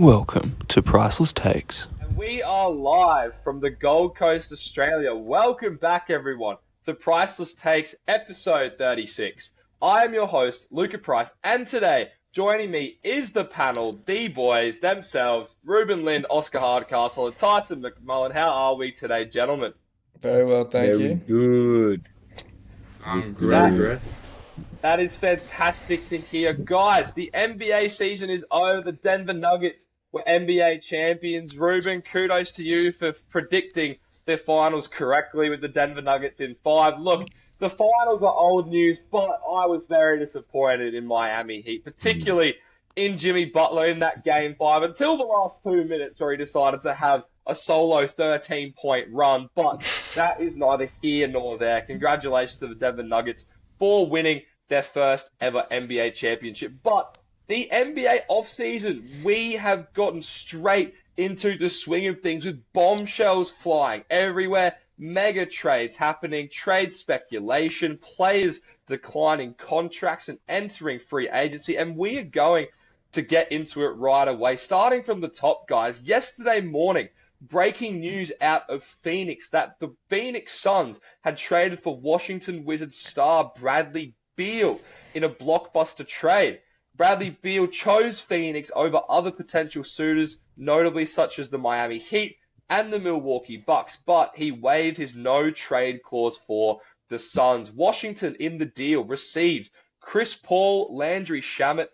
Welcome to Priceless Takes. And we are live from the Gold Coast, Australia. Welcome back, everyone, to Priceless Takes, episode 36. I am your host, Luka Price, and today, joining me is the panel, the boys themselves, Reuben Lynn, Oscar Hardcastle, and Tyson McMullen. How are we today, gentlemen? Very well, thank Very you. good. I'm That, great, Brad. that is fantastic to hear. Guys, the NBA season is over. The Denver Nuggets were NBA champions. Reuben, kudos to you for predicting the finals correctly with the Denver Nuggets in 5. Look, the finals are old news, but I was very disappointed in Miami Heat, particularly in Jimmy Butler in that Game 5 until the last 2 minutes where he decided to have a solo 13-point run. But that is neither here nor there. Congratulations to the Denver Nuggets for winning their first ever NBA championship. But the NBA offseason, we have gotten straight into the swing of things with bombshells flying everywhere, mega trades happening, trade speculation, players declining contracts and entering free agency. And we are going to get into it right away. Starting from the top, guys, yesterday morning, breaking news out of Phoenix that the Phoenix Suns had traded for Washington Wizards star Bradley Beal in a blockbuster trade. Bradley Beal chose Phoenix over other potential suitors, notably such as the Miami Heat and the Milwaukee Bucks, but he waived his no-trade clause for the Suns. Washington, in the deal, received Chris Paul, Landry Shamet,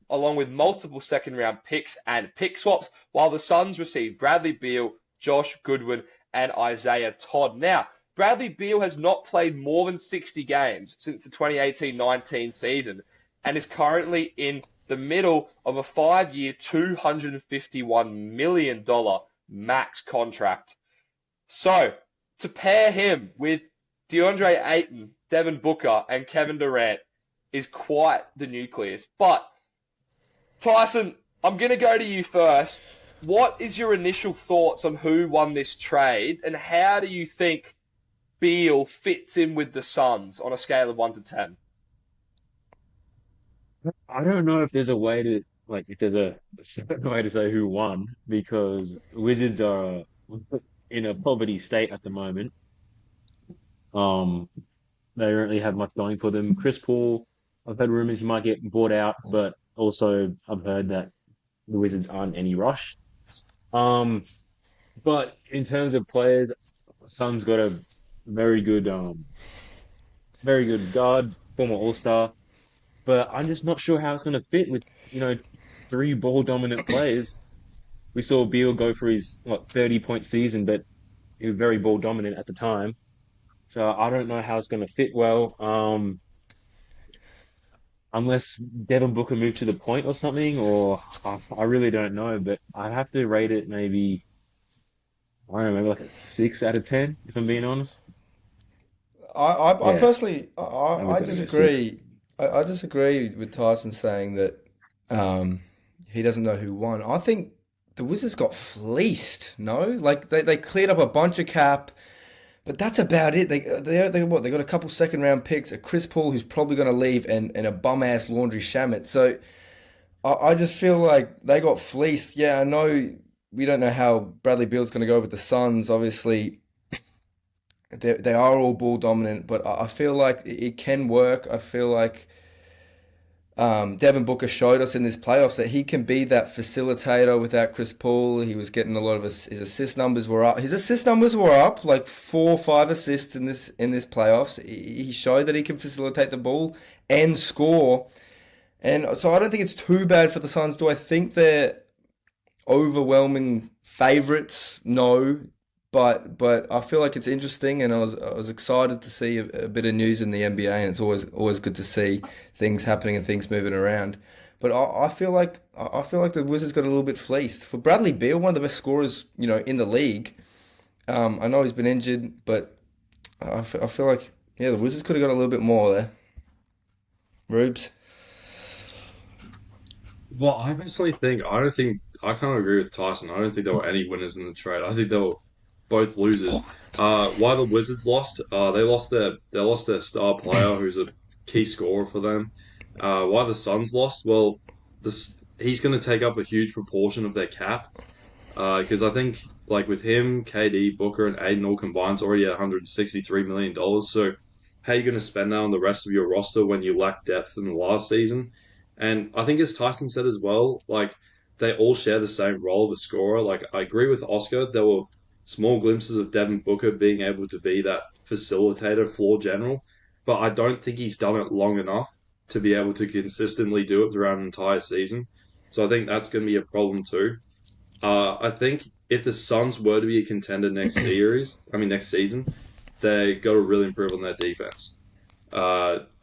along with multiple second-round picks and pick swaps, while the Suns received Bradley Beal, Josh Goodwin, and Isaiah Todd. Now, Bradley Beal has not played more than 60 games since the 2018-19 season and is currently in the middle of a 5-year, $251 million max contract. So, to pair him with DeAndre Ayton, Devin Booker, and Kevin Durant is quite the nucleus. But, Tyson, I'm going to go to you first. What is your initial thoughts on who won this trade, and how do you think Beal fits in with the Suns on a scale of 1 to 10? I don't know if there's a way to if there's a certain way to say who won because Wizards are in a poverty state at the moment. Um, they don't really have much going for them. Chris Paul, I've heard rumors he might get bought out, but also I've heard that the Wizards aren't in any rush. Um, but in terms of players, Suns got a very good, very good guard, former All-Star. But I'm just not sure how it's going to fit with, 3 ball dominant players. We saw Beal go for his 30-point season, but he was very ball dominant at the time. So I don't know how it's going to fit well. Unless Devin Booker moved to the point or something, or I really don't know. But I have to rate it maybe, I don't know, maybe like a 6 out of 10, if I'm being honest. I Yeah, personally, I would I go 6. disagree. I disagree with Tyson saying that he doesn't know who won. I think the Wizards got fleeced. No, like they cleared up a bunch of cap, but that's about it. They what? They got a couple second round picks, a Chris Paul who's probably going to leave, and a bum ass Laundry Shamet. So I just feel like they got fleeced. Yeah, I know we don't know how Bradley Beal's going to go with the Suns. Obviously, they are all ball dominant, but I feel like it can work. I feel like Devin Booker showed us in this playoffs that he can be that facilitator without Chris Paul. He was getting a lot of his assist numbers were up. His assist numbers were up like 4 or 5 assists in this playoffs. He showed that he can facilitate the ball and score. And so I don't think it's too bad for the Suns. Do I think they're overwhelming favorites? No, but I feel like it's interesting, and I was excited to see a bit of news in the NBA, and it's always good to see things happening and things moving around. But I feel like the Wizards got a little bit fleeced. For Bradley Beal, one of the best scorers in the league. I know he's been injured, but I feel like the Wizards could have got a little bit more there. Rubes. Well, I personally think I don't think I kind of agree with Tyson. I don't think there were any winners in the trade. I think they were both losers. Why the Wizards lost? They lost their star player, who's a key scorer for them. Why the Suns lost? Well, he's going to take up a huge proportion of their cap. Because I think like with him, KD, Booker, and Aiden all combined, it's already at $163 million. So how are you going to spend that on the rest of your roster when you lack depth in the last season? And I think as Tyson said as well, like they all share the same role of a scorer. Like I agree with Oscar, there were small glimpses of Devin Booker being able to be that facilitator, floor general, but I don't think he's done it long enough to be able to consistently do it throughout an entire season. So I think that's going to be a problem too. I think if the Suns were to be a contender next season, they got to really improve on their defense.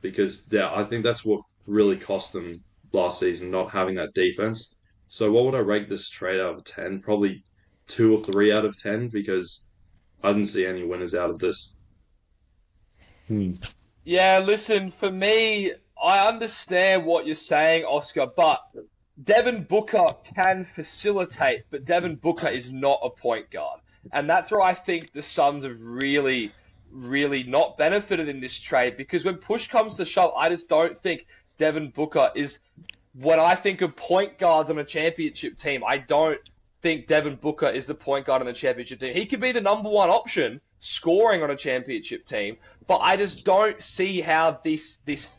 Because I think that's what really cost them last season, not having that defense. So what would I rate this trade out of 10? Probably 2 or 3 out of 10 because I didn't see any winners out of this. Hmm. Yeah, listen, for me, I understand what you're saying, Oscar, but Devin Booker can facilitate, but Devin Booker is not a point guard. And that's where I think the Suns have really, really not benefited in this trade because when push comes to shove, I just don't think Devin Booker is what I think of point guards on a championship team. I don't think Devin Booker is the point guard on the championship team. He could be the number one option scoring on a championship team, but I just don't see how this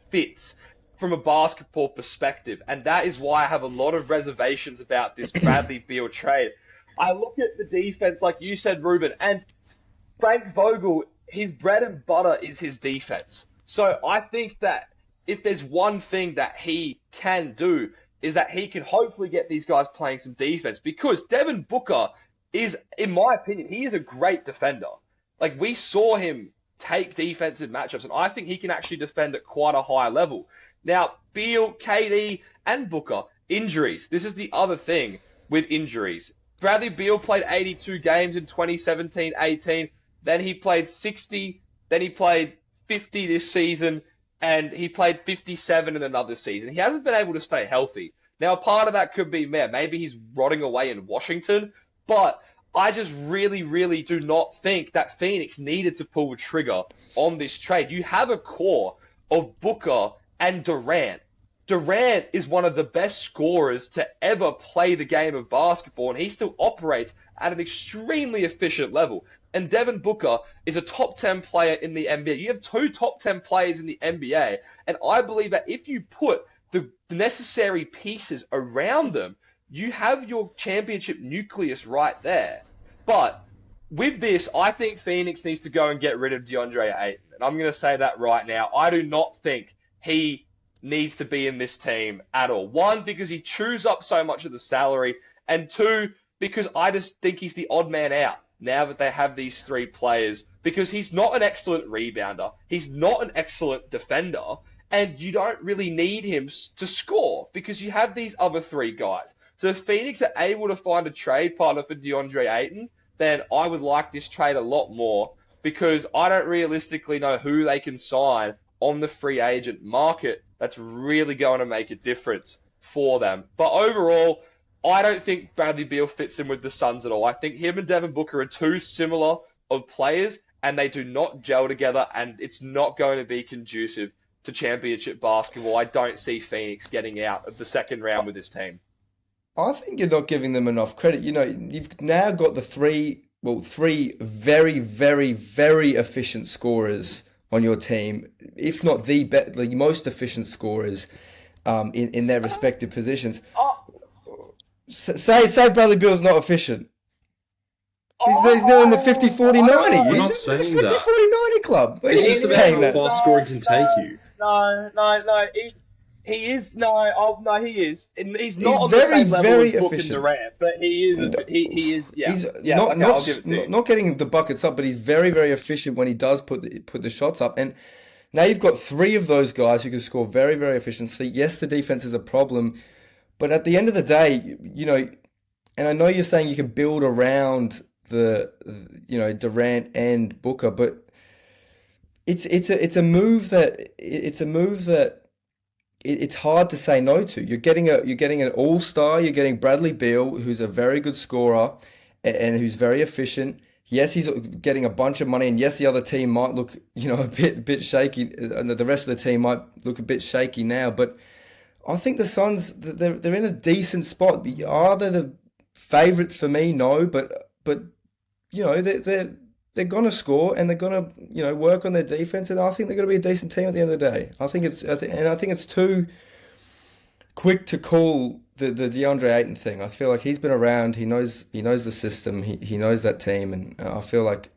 fits from a basketball perspective. And that is why I have a lot of reservations about this Bradley Beal trade. I look at the defense, like you said, Reuben, and Frank Vogel, his bread and butter is his defense. So I think that if there's one thing that he can do is that he can hopefully get these guys playing some defense because Devin Booker is, in my opinion, he is a great defender. Like we saw him take defensive matchups and I think he can actually defend at quite a high level. Now, Beal, KD, and Booker, injuries. This is the other thing with injuries. Bradley Beal played 82 games in 2017-18. Then he played 60. Then he played 50 this season. And he played 57 in another season. He hasn't been able to stay healthy. Now, part of that could be, maybe he's rotting away in Washington. But I just really, really do not think that Phoenix needed to pull the trigger on this trade. You have a core of Booker and Durant. Durant is one of the best scorers to ever play the game of basketball, and he still operates at an extremely efficient level. And Devin Booker is a top 10 player in the NBA. You have 2 top 10 players in the NBA, and I believe that if you put the necessary pieces around them, you have your championship nucleus right there. But with this, I think Phoenix needs to go and get rid of DeAndre Ayton. And I'm going to say that right now. I do not think he needs to be in this team at all. 1, because he chews up so much of the salary. And 2, because I just think he's the odd man out now that they have these 3 players. Because he's not an excellent rebounder. He's not an excellent defender. And you don't really need him to score because you have these other 3 guys. So if Phoenix are able to find a trade partner for DeAndre Ayton, then I would like this trade a lot more because I don't realistically know who they can sign on the free agent market that's really going to make a difference for them. But overall, I don't think Bradley Beal fits in with the Suns at all. I think him and Devin Booker are too similar of players and they do not gel together and it's not going to be conducive to championship basketball. I don't see Phoenix getting out of the second round with this team. I think you're not giving them enough credit. You know, you've now got the three very, very, very efficient scorers on your team, if not the most efficient scorers in their respective positions. Say Bradley Beal's not efficient. He's now in the 50-40-90. We're not saying the 50-40-90 that. club. It's just about how far scoring can take you. No. He is. No, he is. He's not on the very, same level very as Book and efficient. Durant, but he is. He is. Yeah. He's I'll give it to you. not getting the buckets up, but he's very, very efficient when he does put the shots up. And now you've got 3 of those guys who can score very, very efficiently. Yes, the defense is a problem, but at the end of the day, you know, and I know you're saying you can build around Durant and Booker, but it's a move that it's hard to say no to. You're getting an all-star. You're getting Bradley Beal, who's a very good scorer and who's very efficient. Yes, he's getting a bunch of money, and yes, the other team might look, a bit shaky, and the rest of the team might look a bit shaky now. But I think the Suns they're in a decent spot. Are they the favourites for me? No, but they're gonna score and they're gonna work on their defense, and I think they're gonna be a decent team at the end of the day. I think it's too quick to call the DeAndre Ayton thing. I feel like he's been around. He knows the system. He knows that team, and I feel like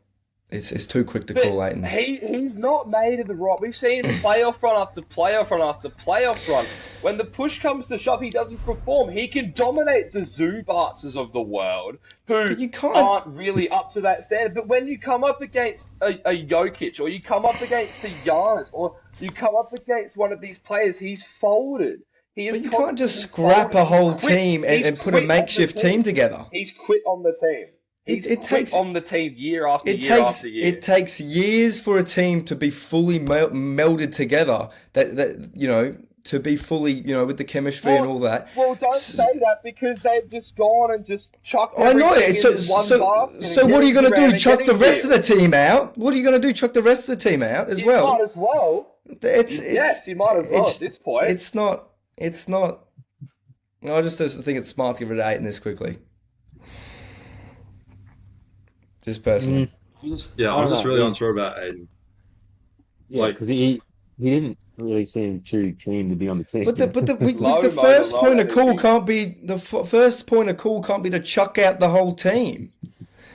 it's too quick to call Ayton. He's not made of the rock. We've seen him playoff run after playoff run after playoff run. When the push comes to shove, he doesn't perform. He can dominate the Zubatzes of the world who aren't really up to that standard. But when you come up against a Jokic, or you come up against a Giannis, or you come up against one of these players, he's folded. But you can't just scrap a whole team and put a makeshift team together. He's quit on the team. It takes on the team year after year after year. It takes years for a team to be fully melded together. To be fully, with the chemistry and all that. Well, don't say that, because they've just gone and just chucked everything in one basket. So what are you going to do? Chuck the rest of the team out? What are you going to do? Chuck the rest of the team out as well? You might as well. Yes, you might as well at this point. It's not. I just think it's smart to give it an 8 in this quickly. Just personally. I'm just really unsure about Aiden. Yeah, because he didn't really seem too keen to be on the team. But the first point of call can't be to chuck out the whole team.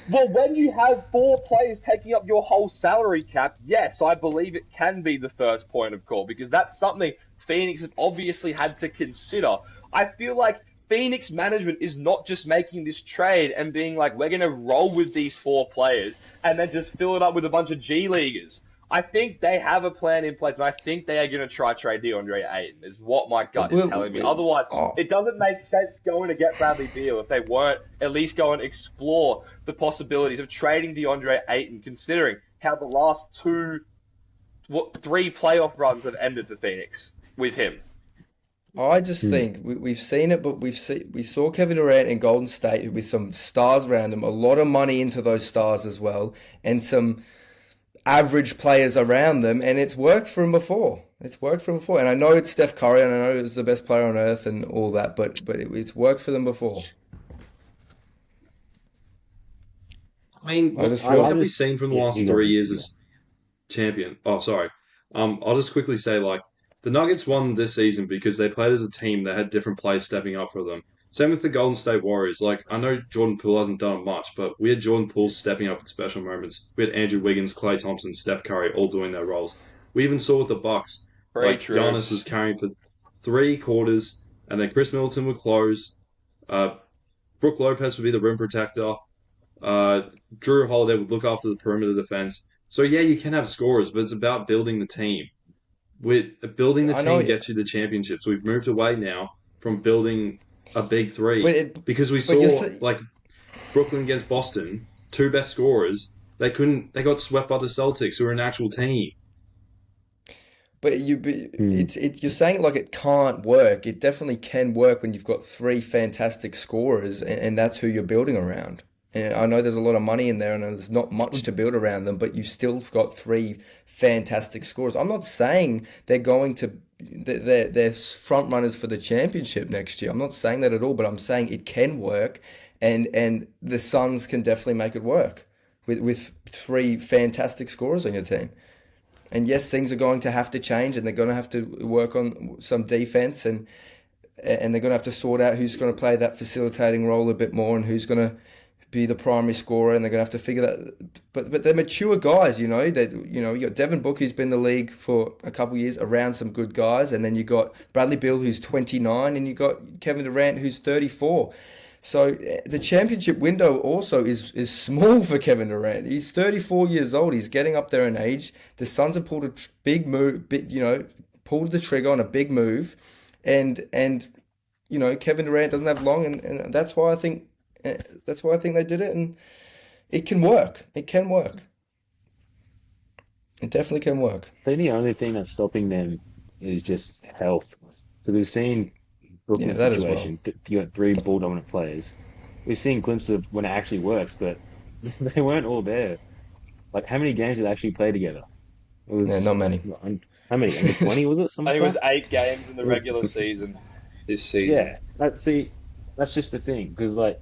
Well, when you have 4 players taking up your whole salary cap, yes, I believe it can be the first point of call, because that's something Phoenix have obviously had to consider. I feel like Phoenix management is not just making this trade and being like, we're going to roll with these 4 players and then just fill it up with a bunch of G Leaguers. I think they have a plan in place, and I think they are going to try trade DeAndre Ayton, is what my gut is telling me. Otherwise, it doesn't make sense going to get Bradley Beal if they weren't at least go and explore the possibilities of trading DeAndre Ayton, considering how the last 3 playoff runs have ended for Phoenix with him. I just think we've seen it, but we saw Kevin Durant in Golden State with some stars around him, a lot of money into those stars as well, and some average players around them, and it's worked for him before. And I know it's Steph Curry, and I know it's the best player on earth and all that, but it's worked for them before. I mean, what have we seen from the last 3 years as champion? Oh, sorry. I'll just quickly say, the Nuggets won this season because they played as a team that had different players stepping up for them. Same with the Golden State Warriors. I know Jordan Poole hasn't done much, but we had Jordan Poole stepping up in special moments. We had Andrew Wiggins, Klay Thompson, Steph Curry all doing their roles. We even saw with the Bucks. Giannis was carrying for 3 quarters, and then Chris Middleton would close. Brook Lopez would be the rim protector. Drew Holiday would look after the perimeter defense. So yeah, you can have scorers, but it's about building the team. Building the team gets you the championships. We've moved away now from building a big 3 because we saw Brooklyn against Boston, 2 best scorers. They got swept by the Celtics, who are an actual team. But you're saying it like it can't work. It definitely can work when you've got 3 fantastic scorers, and that's who you're building around. And I know there's a lot of money in there, and there's not much to build around them, but you still got 3 fantastic scorers. I'm not saying they're front runners for the championship next year. I'm not saying that at all, but I'm saying it can work, and the Suns can definitely make it work with 3 fantastic scorers on your team. And yes, things are going to have to change, and they're going to have to work on some defense, and they're going to have to sort out who's going to play that facilitating role a bit more, and who's going to be the primary scorer, and they're going to have to figure that. But they're mature guys, you got Devin Booker, who's been in the league for a couple of years, around some good guys, and then you got Bradley Beal, who's 29, and you got Kevin Durant, who's 34. So the championship window also is small for Kevin Durant. He's 34 years old. He's getting up there in age. The Suns have pulled a big move, pulled the trigger on a big move, and Kevin Durant doesn't have long, and that's why I think they did it, and it can work. It can work. It definitely can work. I think the only thing that's stopping them is just health. So we've seen Brooklyn's situation. You got 3 ball dominant players. We've seen glimpses of when it actually works, but they weren't all there. How many games did they actually play together? It Yeah, was not many. how many? Under 20 was it? I Something think it like was that? 8 games in the It was, regular season this season. yeah. That's just the thing because like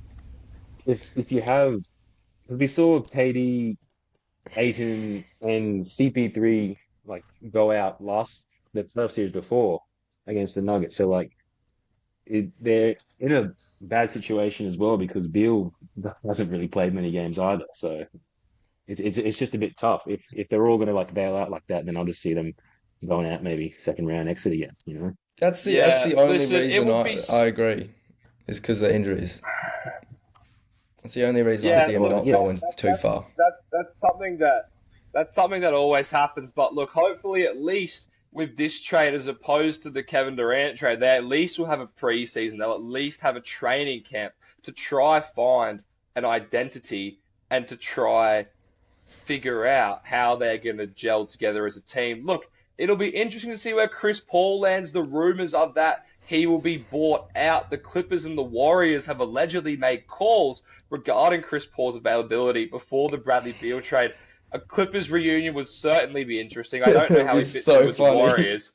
if you have if we saw KD, Aiton, and CP3 like go out the playoff series before against the Nuggets, so like they're in a bad situation as well because Beal hasn't really played many games either. So it's just a bit tough. If they're all going to like bail out like that, then I'll just see them going out maybe second round exit again. You know? That's Yeah, the only listen, it reason would be. I agree is because of the injuries. That's the only reason I Yeah, see him look, not Yeah. going too far. that's something that always happens. But look, hopefully, at least with this trade, as opposed to the Kevin Durant trade, they at least will have a preseason. They'll at least have a training camp to try find an identity and to try figure out how they're going to gel together as a team. Look, it'll be interesting to see where Chris Paul lands. The rumors are that he will be bought out. The Clippers and the Warriors have allegedly made calls regarding Chris Paul's availability before the Bradley Beal trade. A Clippers reunion would certainly be interesting. I don't know It'd how be he fits in so with the funny. Warriors.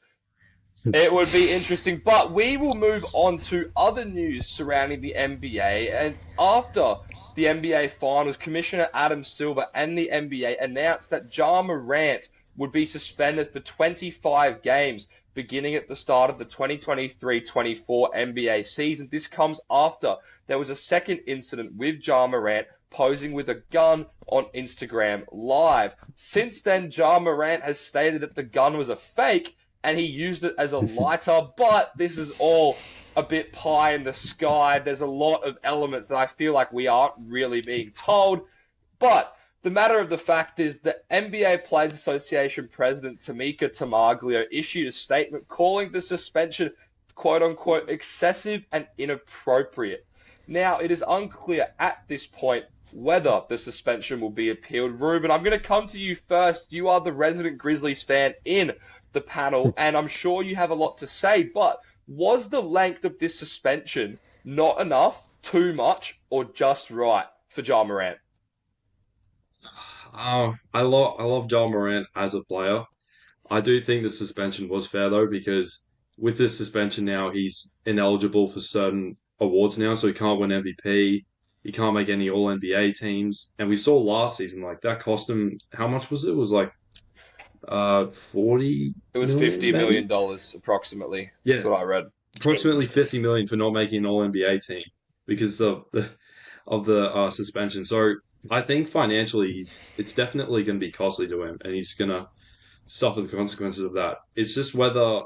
It would be interesting, but we will move on to other news surrounding the NBA. And after the NBA Finals, Commissioner Adam Silver and the NBA announced that Ja Morant would be suspended for 25 games beginning at the start of the 2023-24 NBA season. This comes after there was a second incident with Ja Morant posing with a gun on Instagram Live. Since then, Ja Morant has stated that the gun was a fake and he used it as a lighter, but this is all a bit pie in the sky. There's a lot of elements that I feel like we aren't really being told. But the matter of the fact is that NBA Players Association President Tamika Tamaglio issued a statement calling the suspension quote-unquote excessive and inappropriate. Now, it is unclear at this point whether the suspension will be appealed. Reuben, I'm going to come to you first. You are the resident Grizzlies fan in the panel, and I'm sure you have a lot to say, but was the length of this suspension not enough, too much, or just right for Ja Morant? I love John Morant as a player. I do think the suspension was fair though, because with this suspension now, he's ineligible for certain awards now, so he can't win MVP. He can't make any All NBA teams, and we saw last season like that cost him. How much was it? It was like 40 It was million $50 maybe. million approximately. That's Yeah, what I read. approximately 50 Jesus. million for not making an All NBA team because of the suspension. So I think financially, it's definitely going to be costly to him, and he's going to suffer the consequences of that. It's just whether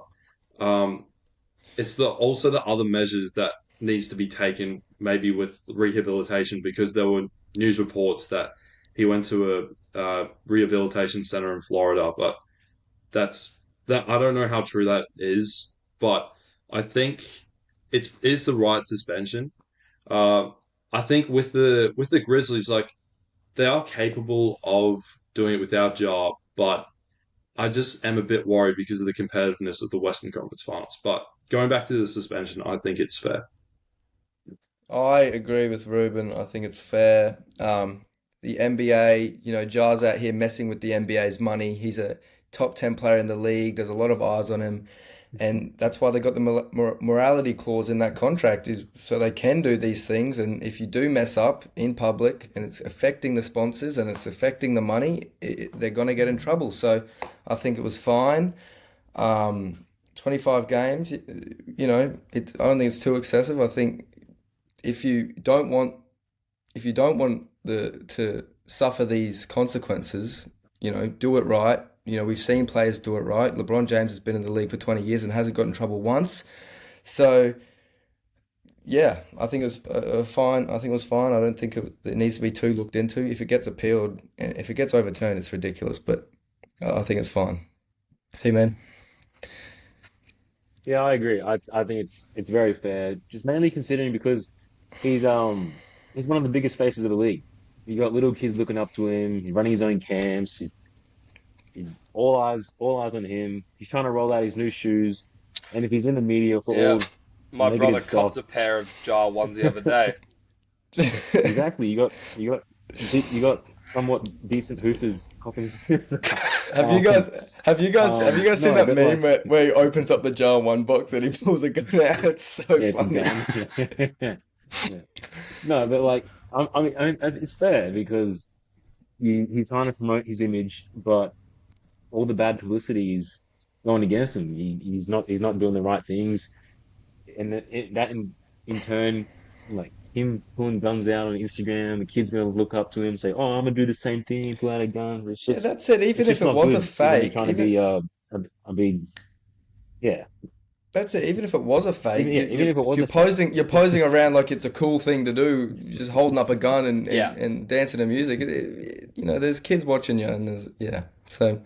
um, it's the other measures that needs to be taken, maybe with rehabilitation, because there were news reports that he went to a rehabilitation center in Florida, but that's that I don't know how true that is, but I think it is the right suspension. Uh, I think with the Grizzlies, like they are capable of doing it without Ja, but I just am a bit worried because of the competitiveness of the Western Conference Finals. But going back to the suspension, I think it's fair. I agree with Ruben. I think it's fair. The NBA, Ja's out here messing with the NBA's money. He's a top 10 player in the league. There's a lot of eyes on him. And that's why they got the morality clause in that contract, is so they can do these things. And if you do mess up in public and it's affecting the sponsors and it's affecting the money, they're going to get in trouble. So I think it was fine. 25 games, I don't think it's too excessive. I think if you don't want to suffer these consequences, do it right. We've seen players do it right. LeBron James has been in the league for 20 years and hasn't got in trouble once. So, yeah, I think it was fine. I think it was fine. I don't think it needs to be too looked into. If it gets appealed, if it gets overturned, it's ridiculous. But I think it's fine. Hey, man. Yeah, I agree. I think it's very fair, just mainly considering because he's he's one of the biggest faces of the league. You got little kids looking up to him. He's running his own camps. He's all eyes on him. He's trying to roll out his new shoes, and if he's in the media for Yeah. all the My brother negative stuff, copped a pair of Ja ones the other day. exactly. You got somewhat decent hoopers hopping. Have you guys seen No, that but meme like, where he opens up the jar 1 box and he pulls a gun out? It's so yeah, it's a funny. gun. Yeah. No, but like, I mean, it's fair because he's trying to promote his image, but all the bad publicity is going against him. He's not doing the right things, and that in turn, like him pulling guns out on Instagram, the kids gonna look up to him, say, "Oh, I'm gonna do the same thing, pull out a gun." Yeah, that's it. It's Even if just it not was a good when you're fake, trying to even be a big, yeah. that's it. Even if it was a fake, Even if it was you're a fake, you're posing around like it's a cool thing to do, just holding up a gun Yeah. and dancing to music. There's kids watching you, and so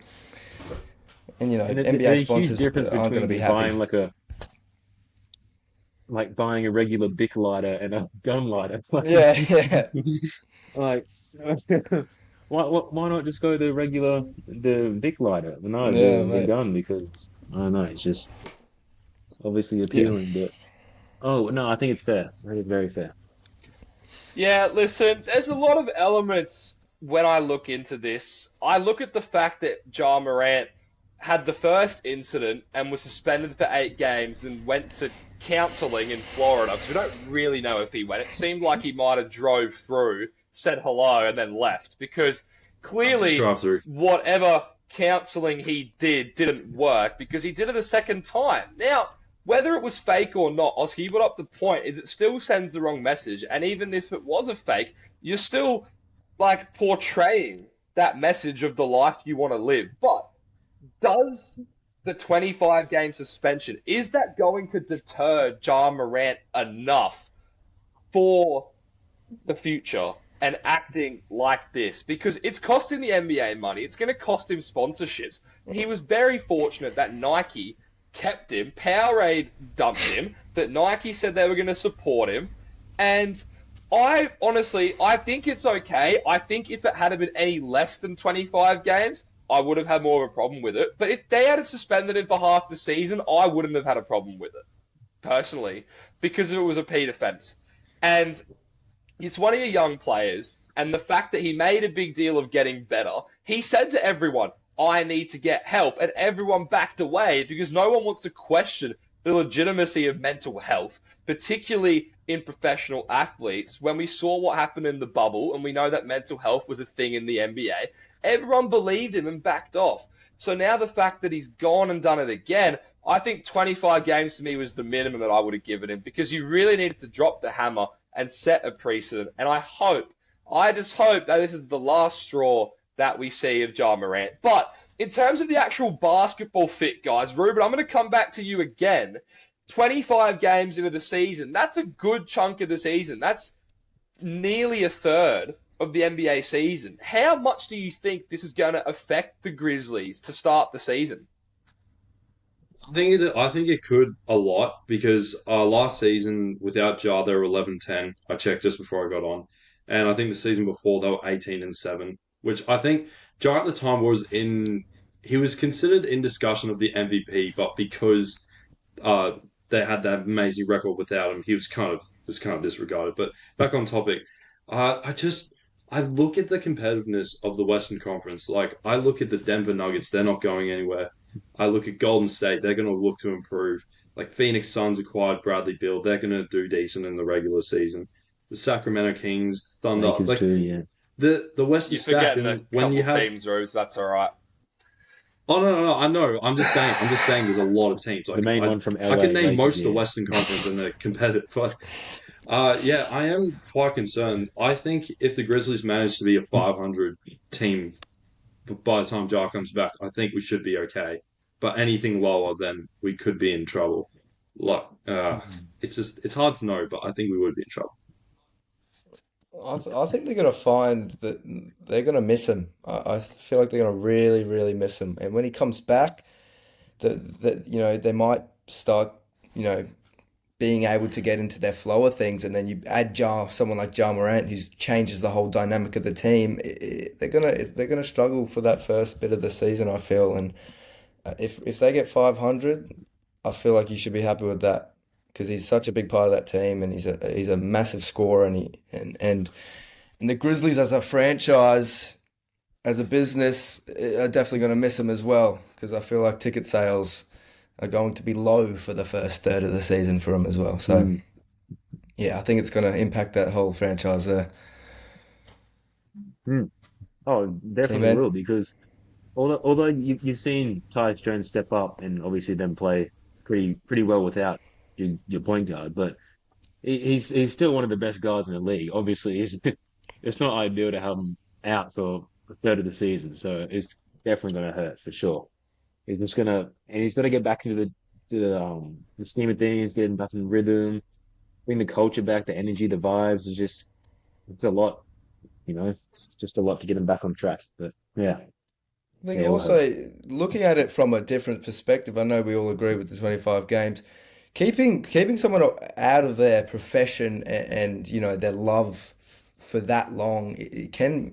and NBA there's a huge sponsors difference aren't going to between be happy. buying a regular Bic lighter and a gun lighter. Yeah, yeah. Like, why not just go the Bic lighter? No, Yeah, the mate. gun because I don't know, it's just obviously Yeah. appealing. But oh no, I think it's fair. I think it's very fair. Yeah, listen, there's a lot of elements when I look into this. I look at the fact that Ja Morant had the first incident and was suspended for 8 games and went to counselling in Florida because we don't really know if he went. It seemed like he might have drove through, said hello, and then left because Just clearly drive through. whatever counselling he didn't work because he did it a second time. Now, whether it was fake or not, Oscar, you brought up the point, is it still sends the wrong message. And even if it was a fake, you're still like portraying that message of the life you want to live. But does the 25-game suspension, is that going to deter Ja Morant enough for the future and acting like this? Because it's costing the NBA money. It's going to cost him sponsorships. He was very fortunate that Nike kept him. Powerade dumped him. But Nike said they were going to support him. And I think it's okay. I think if it had been any less than 25 games, I would have had more of a problem with it. But if they had suspended him for half the season, I wouldn't have had a problem with it, personally, because it was a Pete offence. And it's one of your young players, and the fact that he made a big deal of getting better, he said to everyone, I need to get help, and everyone backed away because no one wants to question the legitimacy of mental health, particularly in professional athletes. When we saw what happened in the bubble, and we know that mental health was a thing in the NBA, everyone believed him and backed off. So now the fact that he's gone and done it again, I think 25 games to me was the minimum that I would have given him because you really needed to drop the hammer and set a precedent. And I just hope that this is the last straw that we see of Ja Morant. But in terms of the actual basketball fit, guys, Reuben, I'm going to come back to you again. 25 games into the season, that's a good chunk of the season. That's nearly a third of the NBA season. How much do you think this is going to affect the Grizzlies to start the season? I think it could a lot because last season without Ja they were 11-10. I checked just before I got on, and I think the season before they were 18-7, which I think Ja at the time he was considered in discussion of the MVP, but because uh, they had that amazing record without him, he was kind of disregarded. But back on topic, I look at the competitiveness of the Western Conference. Like I look at the Denver Nuggets, they're not going anywhere. I look at Golden State, they're going to look to improve. Like Phoenix Suns acquired Bradley Beal, they're going to do decent in the regular season. The Sacramento Kings, Thunder, Lakers like too, yeah. the West You're is stacked, forgetting a and when you couple have teams, Rose. That's all right. oh no, I know. I'm just saying. There's a lot of teams. The Like main one from I LA, can name Lakers, most of the yeah. Western Conference and they're competitive, but yeah, I am quite concerned. I think if the Grizzlies manage to be a 500 team by the time Ja comes back, I think we should be okay. But anything lower, then we could be in trouble. Like, it's hard to know, but I think we would be in trouble. I think they're going to find that they're going to miss him. I feel like they're going to really, really miss him. And when he comes back, they might start, being able to get into their flow of things. And then you add someone like Ja Morant, who changes the whole dynamic of the team. They're gonna struggle for that first bit of the season, I feel. And if they get 500, I feel like you should be happy with that because he's such a big part of that team, and he's a massive scorer, and the Grizzlies as a franchise, as a business, are definitely going to miss him as well because I feel like ticket sales are going to be low for the first third of the season for him as well. So Mm, yeah, I think it's going to impact that whole franchise there. mm. Oh, definitely T-Man? will because although you've seen Tyus Jones step up and obviously then play pretty well without your point guard, but he's still one of the best guys in the league. Obviously, it's not ideal to have him out for a third of the season, so it's definitely going to hurt for sure. He's got to get back into the scheme of things, getting back in rhythm, bring the culture back, the energy, the vibes. It's a lot, it's just a lot to get him back on track. But yeah, I think yeah, it will hurt. also looking at it from a different perspective, I know we all agree with the 25 games. Keeping someone out of their profession and their love for that long, it can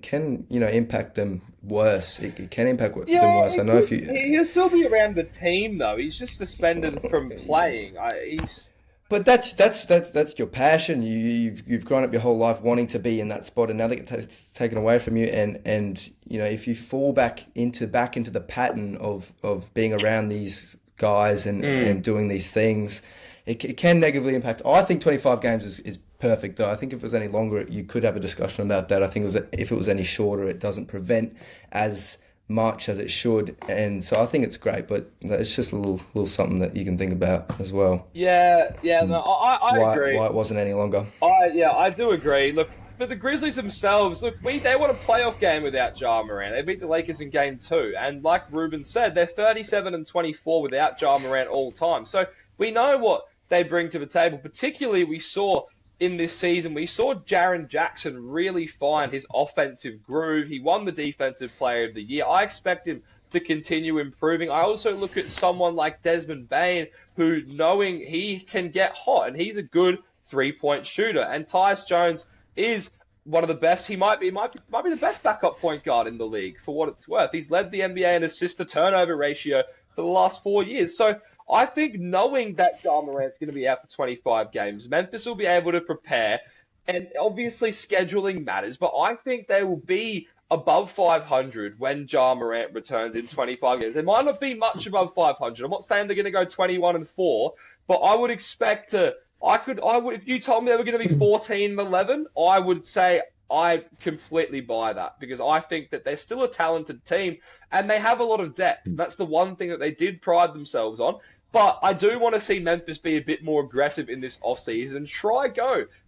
impact them worse. It can impact them Yeah, worse. I it know if could. you, He'll still be around the team though. He's just suspended from playing. He's but that's your passion. You've grown up your whole life wanting to be in that spot, and now that it's taken away from you, and if you fall back into the pattern of being around these guys and doing these things, it can negatively impact. I think 25 games is perfect, though. I think if it was any longer, you could have a discussion about that. I think if it was any shorter, it doesn't prevent as much as it should, and so I think it's great. But it's just a little something that you can think about as well. yeah. No, I agree. Why it wasn't any longer. I do agree. Look, but the Grizzlies themselves, look, they want a playoff game without Ja Morant. They beat the Lakers in game 2, and like Ruben said, they're 37 and 24 without Ja Morant all time. So we know what they bring to the table. Particularly, we saw in this season, we saw Jaren Jackson really find his offensive groove. He won the Defensive Player of the Year. I expect him to continue improving. I also look at someone like Desmond Bane, who knowing he can get hot, and he's a good three-point shooter. And Tyus Jones is one of the best. He might be the best backup point guard in the league for what it's worth. He's led the NBA in assist to turnover ratio for the last 4 years. So I think knowing that Ja Morant's going to be out for 25 games, Memphis will be able to prepare. And obviously scheduling matters, but I think they will be above 500 when Ja Morant returns in 25 games. They might not be much above 500. I'm not saying they're going to go 21 and 4, but I would expect to. I would. If you told me they were going to be 14 and 11, I would say I completely buy that because I think that they're still a talented team and they have a lot of depth. That's the one thing that they did pride themselves on. But I do want to see Memphis be a bit more aggressive in this offseason.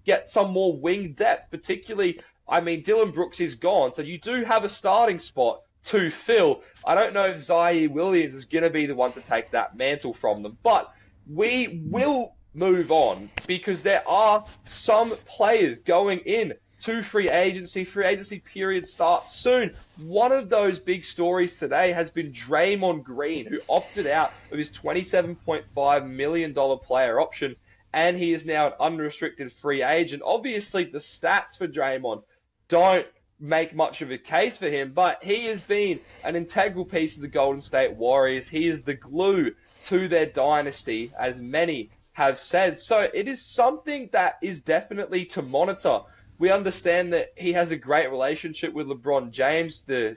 Get some more wing depth, particularly, I mean, Dylan Brooks is gone, so you do have a starting spot to fill. I don't know if Zaire Williams is going to be the one to take that mantle from them, but we will move on because there are some players going in to free agency. Free agency period starts soon. One of those big stories today has been Draymond Green, who opted out of his $27.5 million player option, and he is now an unrestricted free agent. Obviously, the stats for Draymond don't make much of a case for him, but he has been an integral piece of the Golden State Warriors. He is the glue to their dynasty, as many have said. So it is something that is definitely to monitor. We understand that he has a great relationship with LeBron James. The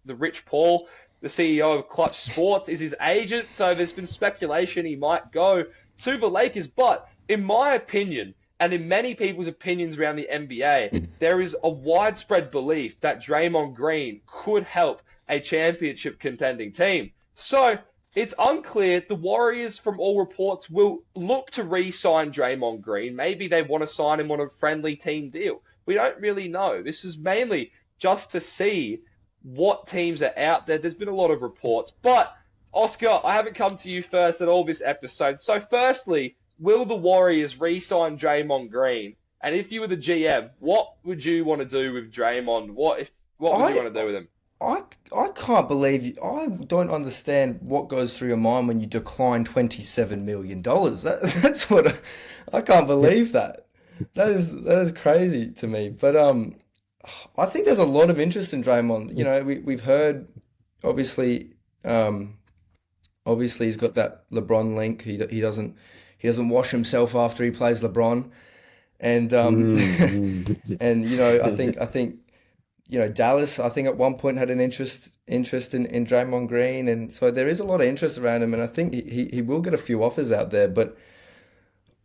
Rich Paul, the CEO of Clutch Sports, is his agent. So there's been speculation he might go to the Lakers. But in my opinion, and in many people's opinions around the NBA, there is a widespread belief that Draymond Green could help a championship contending team. So it's unclear. The Warriors, from all reports, will look to re-sign Draymond Green. Maybe they want to sign him on a friendly team deal. We don't really know. This is mainly just to see what teams are out there. There's been a lot of reports. But, Oscar, I haven't come to you first at all this episode. So, firstly, will the Warriors re-sign Draymond Green? And if you were the GM, what would you want to do with Draymond? What would you want to do with him? I can't believe you. I don't understand what goes through your mind when you decline $27 million. That's what I can't believe that. That is crazy to me. But I think there's a lot of interest in Draymond. You know, we've heard obviously he's got that LeBron link. He doesn't wash himself after he plays LeBron, and and I think Dallas, I think at one point had an interest in Draymond Green, and so there is a lot of interest around him, and I think he will get a few offers out there. But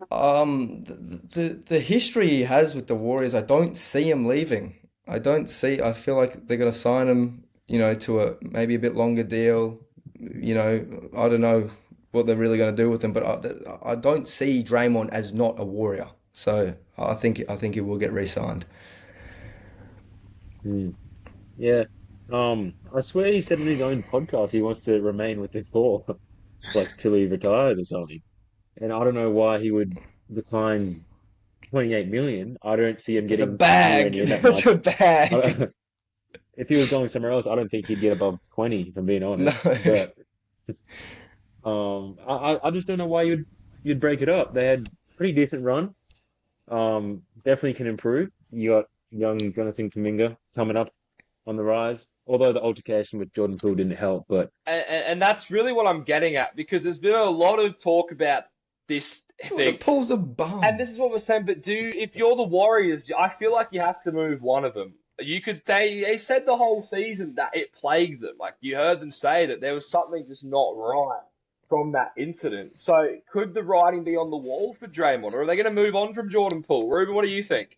the history he has with the Warriors, I don't see him leaving. I feel like they're going to sign him, to a maybe a bit longer deal. I don't know what they're really going to do with him, but I don't see Draymond as not a Warrior. So I think he will get re-signed. Mm. Yeah. I swear he said in his own podcast he wants to remain with the core, like till he retired or something. And I don't know why he would decline 28 million. I don't see him It's a getting anywhere bag. near that It's a much. bag. If he was going somewhere else, I don't think he'd get above 20, if I'm being No. honest. But I just don't know why you'd break it up. They had pretty decent run. Definitely can improve. You got young Jonathan Kuminga coming up on the rise. Although the altercation with Jordan Poole didn't help, but And that's really what I'm getting at, because there's been a lot of talk about this The thing. Pool's a bum. And this is what we're saying, but if you're the Warriors, I feel like you have to move one of them. They said the whole season that it plagued them. Like, you heard them say that there was something just not right from that incident. So could the writing be on the wall for Draymond, or are they going to move on from Jordan Poole? Ruben, what do you think?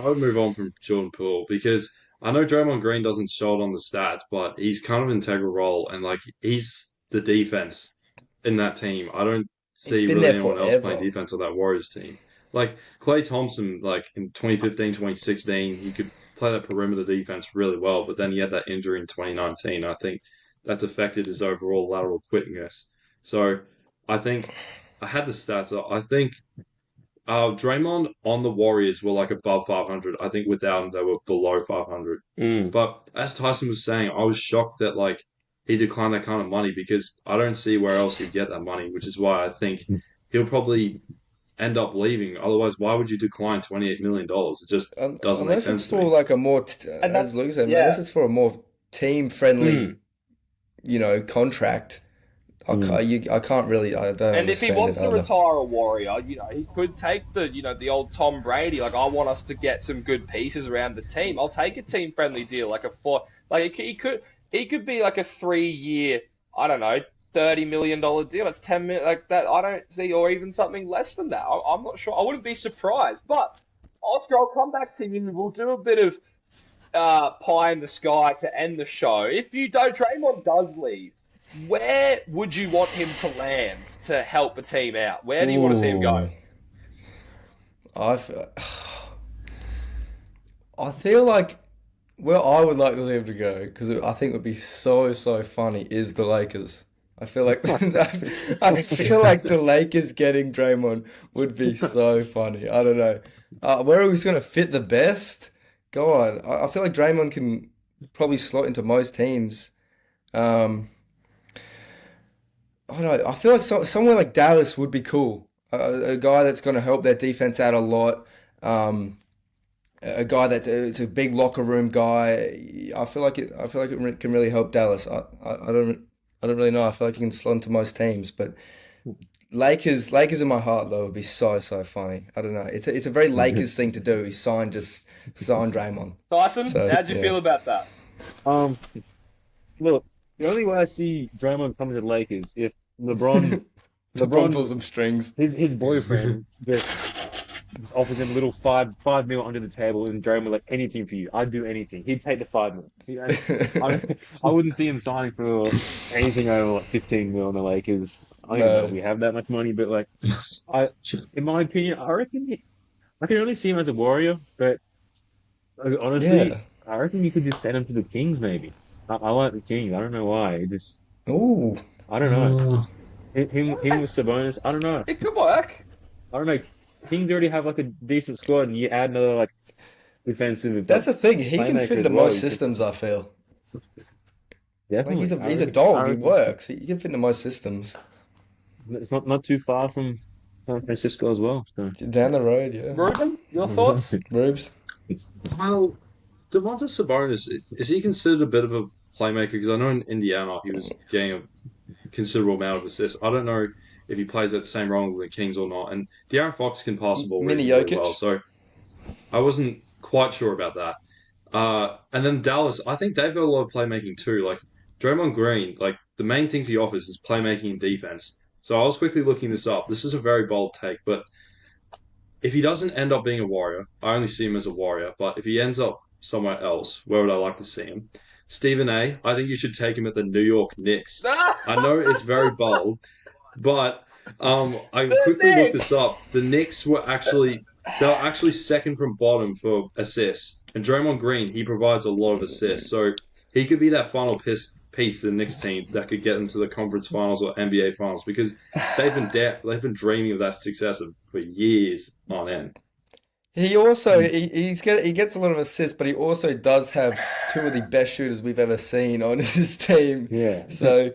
I would move on from Jordan Poole because I know Draymond Green doesn't show it on the stats, but he's kind of an integral role and like he's the defense in that team. I don't He's see been really there anyone else playing forever. defense on that Warriors team. Like Klay Thompson, like in 2015, 2016, he could play that perimeter defense really well, but then he had that injury in 2019. I think that's affected his overall lateral quickness. So I think I had the stats. I think Draymond on the Warriors were like above 500. I think without him, they were below 500. Mm. But as Tyson was saying, I was shocked that like he declined that kind of money because I don't see where else he'd get that money, which is why I think he'll probably end up leaving. Otherwise, why would you decline $28 million? It just doesn't make Unless it's sense to for me. like a more, And as that's, Luke said, unless yeah. it's for a more team-friendly, Mm. Contract. mm, I can't really, I don't And if he understand wants it to either. retire a Warrior, he could take the old Tom Brady. Like, I want us to get some good pieces around the team. I'll take a team-friendly deal, like a four. Like, he could be like a 3 year, I don't know, $30 million deal. That's 10 million, like that. I don't see, or even something less than that. I'm not sure. I wouldn't be surprised. But Oscar, I'll come back to you. We'll do a bit of pie in the sky to end the show. If Draymond does leave, where would you want him to land to help a team out? Where do you want to see him go? Ooh, I, f- I feel like where I would like to see him to go, because I think would be so, so funny, is the Lakers. I feel like I feel like the Lakers getting Draymond would be so funny. I don't know. Where are we going to fit the best? God, I feel like Draymond can probably slot into most teams. Um, I don't know. I feel like somewhere like Dallas would be cool. A guy that's going to help their defense out a lot. Um, a guy that's a big locker room guy. I feel like it can really help Dallas. I don't really know. I feel like he can slot into most teams, but Lakers in my heart though would be so so funny. I don't know. It's a very Lakers thing to do. Sign Draymond. Tyson, So how'd you yeah. feel about that? um, look, the only way I see Draymond coming to the Lakers if LeBron, LeBron LeBron, pulls some strings. his boyfriend just offers him a little five mil under the table, and Draymond like anything for you. I'd do anything. He'd take the 5 mil. I wouldn't see him signing for anything over like 15 mil in the Lakers. I don't even know if No. we have that much money, but like I, in my opinion, I can only see him as a Warrior, but honestly, Yeah. I reckon you could just send him to the Kings maybe. I like the Kings. I don't know why. Ooh. I don't know. Uh, Him with Sabonis. I don't know. It could work. I don't know. Kings already have like a decent squad, and you add another like defensive That's like the thing. He can playmaker fit as into well. most You could systems, I feel. Like definitely. he's a I dog. He reckon works. He can fit into most systems. it's not too far from San Francisco as well. So. Down the road, yeah. Ruben, your thoughts? Rubes. well, Domantas Sabonis, is he considered a bit of a playmaker? Because I know in Indiana he was getting a considerable amount of assists. I don't know if he plays that same role with the Kings or not. And De'Aaron Fox can pass the ball Mini reasonably well. Jokic. So I wasn't quite sure about that. And then Dallas, I think they've got a lot of playmaking too. Like Draymond Green, like the main things he offers is playmaking and defense. So I was quickly looking this up. This is a very bold take, but if he doesn't end up being a Warrior, I only see him as a Warrior. But if he ends up somewhere else, where would I like to see him? Stephen A. I think you should take him at the New York Knicks. I know it's very bold, but I quickly looked this up. The Knicks they're actually second from bottom for assists, and Draymond Green, he provides a lot of assists, so he could be that final piece to the Knicks team that could get them to the conference finals or NBA finals because they've been dreaming of that success for years on end. He also he gets a lot of assists, but he also does have two of the best shooters we've ever seen on his team. Yeah. So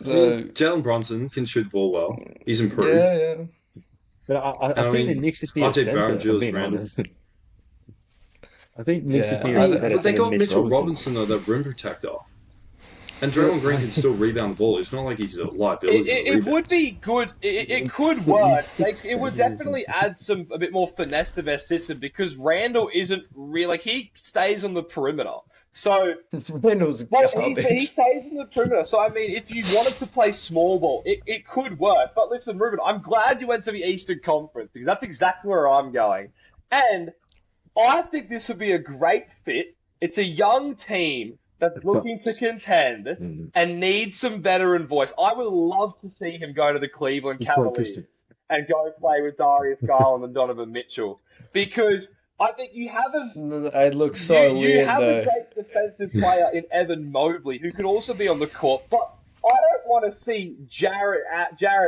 Jalen Brunson can shoot the ball well. He's improved. yeah. But I think the Knicks just need a RJ center, Barrett, if I'm Julius being Randle. honest. I think Knicks just need I a mean, better But they center got than Mitchell Robinson. Robinson, though, the rim protector. And Draymond Green can still rebound the ball. It's not like he's a liability. It would be good. It could work. He's It would 6'7" definitely add a bit more finesse to their system because Randall isn't really he stays on the perimeter. So Randall's he garbage. stays on the perimeter. So I mean, if you wanted to play small ball, it could work. But listen, Ruben, I'm glad you went to the Eastern Conference because that's exactly where I'm going. And I think this would be a great fit. It's a young team that's looking to contend and needs some veteran voice. I would love to see him go to the Cleveland Cavaliers and go play with Darius Garland and Donovan Mitchell because I think you have It looks so you weird have though. a great defensive player in Evan Mobley who could also be on the court, but I don't want to see Jarrett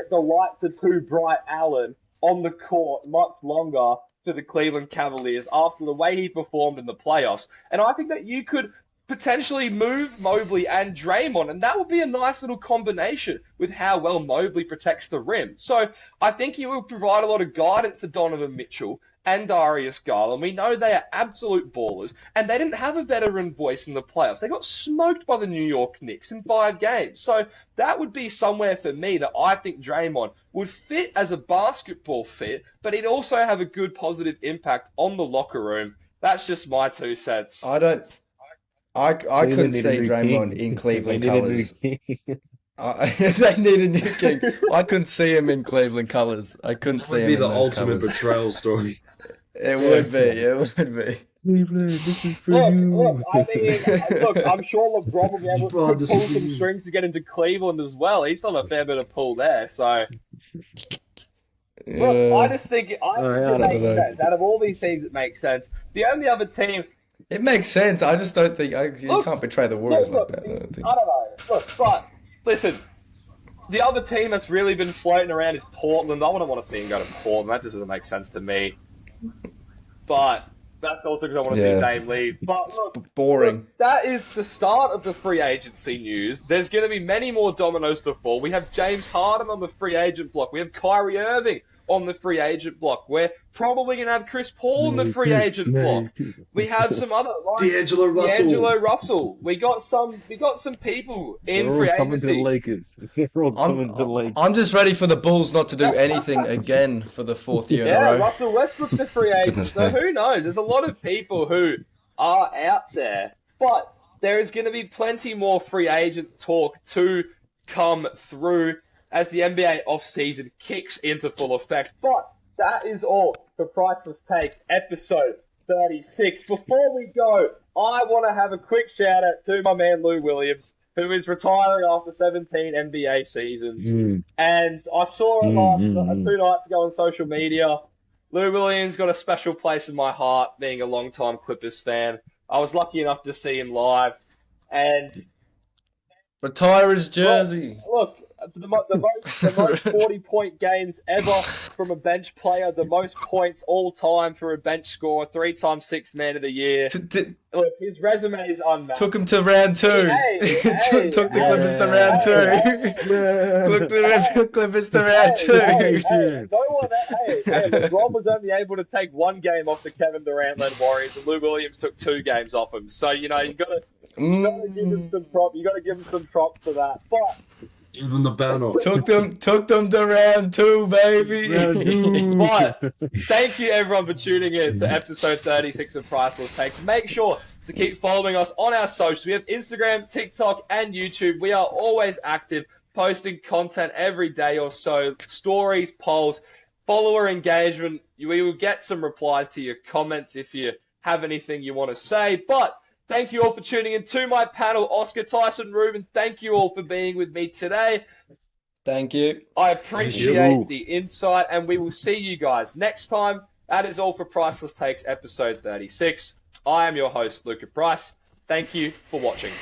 the lights are too bright Allen on the court much longer for the Cleveland Cavaliers after the way he performed in the playoffs. And I think that you could potentially move Mobley and Draymond, and that would be a nice little combination with how well Mobley protects the rim. So I think he will provide a lot of guidance to Donovan Mitchell and Darius Garland. We know they are absolute ballers, and they didn't have a veteran voice in the playoffs. They got smoked by the New York Knicks in 5 games. So that would be somewhere for me that I think Draymond would fit as a basketball fit, but he'd also have a good positive impact on the locker room. That's just my 2 cents. I couldn't see Draymond in Cleveland colours. They need a new king. I couldn't see him in Cleveland colours. I couldn't That see would him be in the those ultimate colours. betrayal story. It would be. It would be. Cleveland, this is for Look, you. I'm sure LeBron will be able to Bro, this pull is- some strings to get into Cleveland as well. He's on a fair bit of pull there, so... Look, I just think it don't makes know. sense. Out of all these teams, it makes sense. The only other team... It makes sense. I just don't think you Look, can't betray the Warriors Look, like that. I don't think. I don't know. Look, but listen, the other team that's really been floating around is Portland. I wouldn't want to see him go to Portland. That just doesn't make sense to me. But that's also because I want to see Dame leave. But look, Boring. that is the start of the free agency news. There's going to be many more dominoes to fall. We have James Harden on the free agent block. We have Kyrie Irving on the free agent block. We're probably going to have Chris Paul on the free agent block. We have some other D'Angelo Russell. We got some people in They're free all coming to the agency. Lakers. They're all coming to the Lakers. I'm just ready for the Bulls not to do anything again for the 4th year in a Yeah, row. Russell Westbrook's a free agent. Goodness So me. who knows? There's a lot of people who are out there, but there is going to be plenty more free agent talk to come through as the NBA offseason kicks into full effect. But that is all for Priceless Take, episode 36. Before we go, I want to have a quick shout out to my man Lou Williams, who is retiring after 17 NBA seasons. And I saw it 2 nights ago on social media. Lou Williams got a special place in my heart, being a long-time Clippers fan. I was lucky enough to see him live. And Retire his jersey. look, the most 40-point games ever from a bench player, the most points all time for a bench scorer, 3-time Sixth Man of the Year. Look, his resume is unmatched. Took him to round 2. Took the Clippers to round 2. Took the Clippers to round 2. LeBron was only able to take 1 game off the Kevin Durant-led Warriors, and Lou Williams took 2 games off him. So you got to give him some props. You got to give him some props for that. But Give him the banner. Took them to round 2, baby. But thank you everyone for tuning in to episode 36 of Priceless Takes. Make sure to keep following us on our socials. We have Instagram, TikTok, and YouTube. We are always active, posting content every day or so, stories, polls, follower engagement. We will get some replies to your comments if you have anything you want to say. But thank you all for tuning in. To my panel, Oscar, Tyson, Reuben, thank you all for being with me today. Thank you. I appreciate the insight, and we will see you guys next time. That is all for Priceless Takes episode 36. I am your host, Luka Price. Thank you for watching.